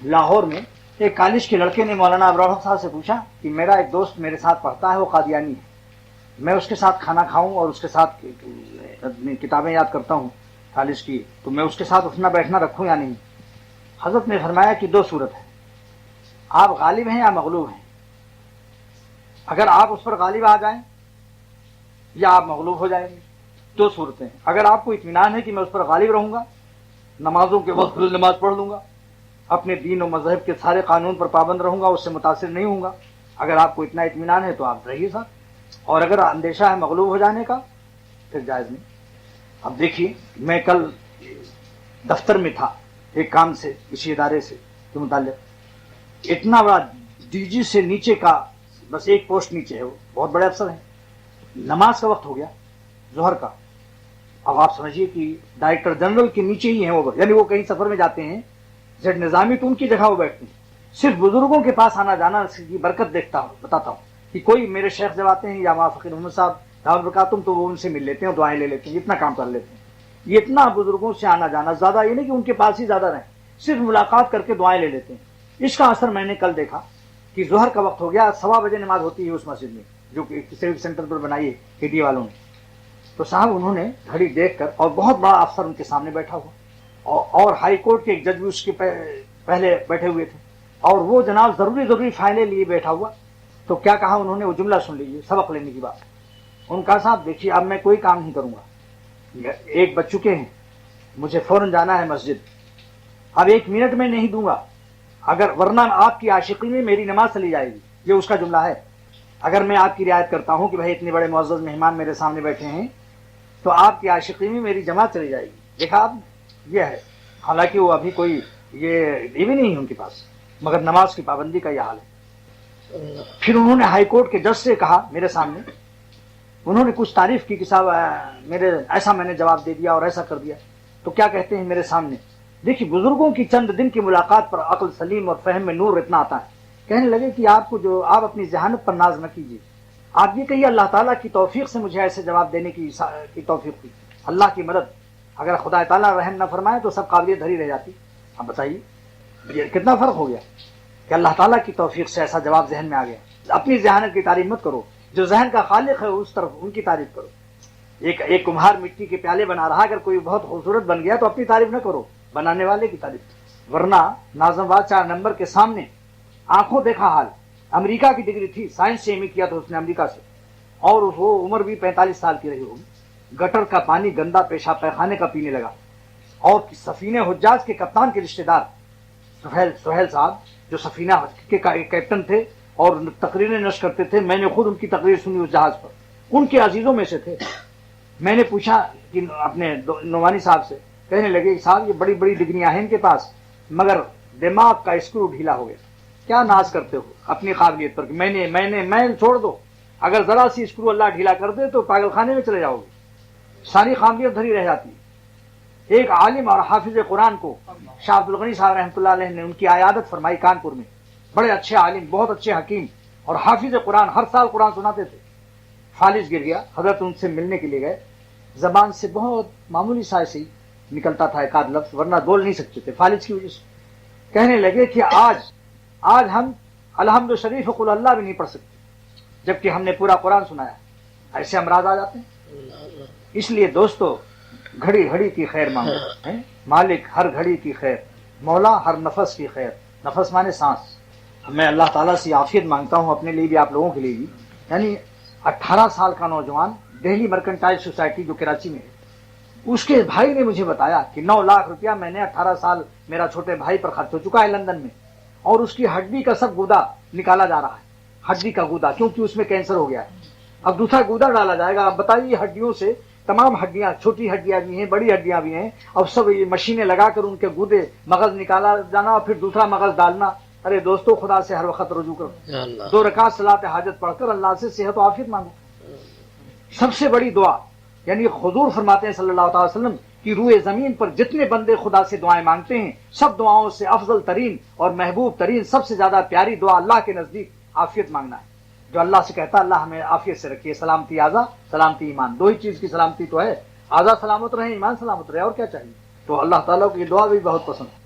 لاہور میں ایک کالج کے لڑکے نے مولانا ابرار صاحب سے پوچھا کہ میرا ایک دوست میرے ساتھ پڑھتا ہے، وہ قادیانی ہے، میں اس کے ساتھ کھانا کھاؤں اور اس کے ساتھ کتابیں یاد کرتا ہوں کالج کی، تو میں اس کے ساتھ اٹھنا بیٹھنا رکھوں یا نہیں؟ حضرت نے فرمایا کہ دو صورت ہے، آپ غالب ہیں یا مغلوب ہیں۔ اگر آپ اس پر غالب آ جائیں یا آپ مغلوب ہو جائیں گے، دو صورتیں۔ اگر آپ کو اطمینان ہے کہ میں اس پر غالب رہوں گا، نمازوں کے وقت نماز پڑھ لوں گا، اپنے دین و مذہب کے سارے قانون پر پابند رہوں گا، اس سے متاثر نہیں ہوں گا، اگر آپ کو اتنا اطمینان ہے تو آپ رہیے ساتھ، اور اگر اندیشہ ہے مغلوب ہو جانے کا پھر جائز نہیں۔ اب دیکھیے، میں کل دفتر میں تھا ایک کام سے، کسی ادارے سے کے متعلق، اتنا بڑا ڈی جی سے نیچے کا بس ایک پوسٹ نیچے ہے، وہ بہت بڑے افسر ہیں، نماز کا وقت ہو گیا ظہر کا، اب آپ سمجھیے کہ ڈائریکٹر جنرل کے نیچے ہی ہیں وہ، یعنی وہ کہیں سفر میں جاتے ہیں زیڈ نظامی تو ان کی جگہ وہ بیٹھتے ہیں، صرف بزرگوں کے پاس آنا جانا کی برکت دیکھتا ہوں، بتاتا ہوں کہ کوئی میرے شیخ جب آتے ہیں یا وہاں فقیر محمد صاحب دعوت برکاتم تو وہ ان سے مل لیتے ہیں اور دعائیں لے لیتے ہیں، اتنا کام کر لیتے ہیں، یہ اتنا بزرگوں سے آنا جانا، زیادہ یہ نہیں کہ ان کے پاس ہی زیادہ رہیں، صرف ملاقات کر کے دعائیں لے لیتے ہیں۔ اس کا اثر میں نے کل دیکھا کہ ظہر کا وقت ہو گیا، 1:15 بجے نماز ہوتی ہے اس مسجد میں جو کہ سیوک سینٹر پر بنائی ہے کے ڈی والوں نے، تو صاحب انہوں نے گھڑی دیکھ کر، اور بہت بڑا افسر ان کے سامنے بیٹھا ہوا اور ہائی کورٹ کے ایک جج بھی اس کے پہلے بیٹھے ہوئے تھے، اور وہ جناب ضروری فائلیں لیے بیٹھا ہوا، تو کیا کہا انہوں نے، وہ جملہ سن لیجیے سبق لینے کی بات۔ ان کا صاحب دیکھیے اب میں کوئی کام نہیں کروں گا، 1 بج چکے ہیں، مجھے فوراً جانا ہے مسجد، اب 1 منٹ میں نہیں دوں گا، اگر ورنہ آپ کی عاشقی میں میری نماز چلی جائے گی، یہ اس کا جملہ ہے۔ اگر میں آپ کی رعایت کرتا ہوں کہ بھائی اتنے بڑے معزز مہمان میرے سامنے بیٹھے ہیں تو آپ کی عاشقی میں میری جماعت چلی جائے گی، دیکھا آپ، یہ ہے، حالانکہ وہ ابھی کوئی یہ بھی نہیں ہے ان کے پاس، مگر نماز کی پابندی کا یہ حال ہے۔ پھر انہوں نے ہائی کورٹ کے جج سے کہا میرے سامنے، انہوں نے کچھ تعریف کی کہ صاحب میرے ایسا میں نے جواب دے دیا اور ایسا کر دیا، تو کیا کہتے ہیں میرے سامنے، دیکھیے بزرگوں کی چند دن کی ملاقات پر عقل سلیم اور فہم میں نور اتنا آتا ہے، کہنے لگے کہ آپ اپنی ذہانت پر ناز نہ کیجیے، آپ یہ کہیے اللہ تعالیٰ کی توفیق سے مجھے ایسے جواب دینے کی توفیق ہوئی، اللہ کی مدد، اگر خدا تعالیٰ رحم نہ فرمائے تو سب قابلیت دھری رہ جاتی۔ اب بتائیے یہ کتنا فرق ہو گیا کہ اللہ تعالیٰ کی توفیق سے ایسا جواب ذہن میں آ گیا۔ اپنی ذہانت کی تعریف مت کرو، جو ذہن کا خالق ہے اس طرف ان کی تعریف کرو۔ ایک کمہار مٹی کے پیالے بنا رہا، اگر کوئی بہت خوبصورت بن گیا تو اپنی تعریف نہ کرو، بنانے والے کی تعریف، ورنہ ناظم آباد 4 نمبر کے سامنے آنکھوں دیکھا حال، امریکہ کی ڈگری تھی، سائنس سے ایم اے کیا تھا اس نے امریکہ سے، اور وہ عمر بھی 45 سال کی رہی ہوگی، گٹر کا پانی گندا پیشاب پیخانے کا پینے لگا، اور سفینہ حجاج کے کپتان کے رشتہ دار سہیل صاحب جو سفینہ کے کیپٹن تھے اور تقریریں نشر کرتے تھے، میں نے خود ان کی تقریر سنی اس جہاز پر، ان کے عزیزوں میں سے تھے۔ میں نے پوچھا کہ اپنے نعمانی صاحب سے، کہنے لگے صاحب یہ بڑی بڑی ڈگریاں ہیں ان کے پاس مگر دماغ کا اسکرو ڈھیلا ہو گیا۔ کیا ناز کرتے ہو اپنی قابلیت پر کہ میں چھوڑ دو، اگر ذرا سی اسکرو اللہ ڈھیلا کر دے تو پاگل خانے میں چلے جاؤ گے، ساری قابلیت دھری رہ جاتی ہے۔ ایک عالم اور حافظ قرآن کو شاہ عبد الغنی صاحب رحمۃ اللہ علیہ نے ان کی عیادت فرمائی کانپور میں، بڑے اچھے عالم، بہت اچھے حکیم اور حافظ قرآن، ہر سال قرآن سناتے تھے، فالج گر گیا، حضرت ان سے ملنے کے لیے گئے، زبان سے بہت معمولی سا ایسے ہی نکلتا تھا ایک آدھ لفظ، ورنہ بول نہیں سکتے تھے فالج کی وجہ سے۔ کہنے لگے کہ آج ہم الحمد شریف قل اللہ بھی نہیں پڑھ سکتے جبکہ ہم نے پورا قرآن سنایا، ایسے امراض آ جاتے ہیں۔ اس لیے دوستو گھڑی گھڑی کی خیر مانگو، مالک ہر گھڑی کی خیر، مولا ہر نفس کی خیر، نفس مانے سانس۔ میں اللہ تعالیٰ سے عافیت مانگتا ہوں اپنے لیے بھی آپ لوگوں کے لیے بھی۔ یعنی 18 سال کا نوجوان دہلی مرکنٹائل سوسائٹی جو کراچی میں ہے، اس کے بھائی نے مجھے بتایا کہ 9 لاکھ روپیہ میں نے 18 سال میرا چھوٹے بھائی پر خرچ ہو چکا ہے لندن میں، اور اس کی ہڈی کا سب گودا نکالا جا رہا ہے، ہڈی کا گودا، کیونکہ اس میں کینسر ہو گیا ہے، اب دوسرا گودا ڈالا جائے گا۔ اب بتائیے ہڈیوں سے تمام ہڈیاں، چھوٹی ہڈیاں بھی ہیں بڑی ہڈیاں بھی ہیں، اب سب یہ مشینیں لگا کر ان کے گودے مغز نکالا جانا اور پھر دوسرا مغز ڈالنا۔ ارے دوستو خدا سے ہر وقت رجوع کرو، 2 رکعت صلاۃ حاجت پڑھ کر اللہ سے صحت و عافیت مانگو۔ سب سے بڑی دعا، یعنی حضور فرماتے ہیں صلی اللہ تعالی وسلم کہ روئے زمین پر جتنے بندے خدا سے دعائیں مانگتے ہیں، سب دعاؤں سے افضل ترین اور محبوب ترین، سب سے زیادہ پیاری دعا اللہ کے نزدیک عافیت مانگنا ہے۔ جو اللہ سے کہتا ہے اللہ ہمیں عافیت سے رکھیے، سلامتی اعضا سلامتی ایمان، 2 ہی چیز کی سلامتی تو ہے، اعضا سلامت رہے ایمان سلامت رہے، اور کیا چاہیے؟ تو اللہ تعالیٰ کو یہ دعا بھی بہت پسند ہے۔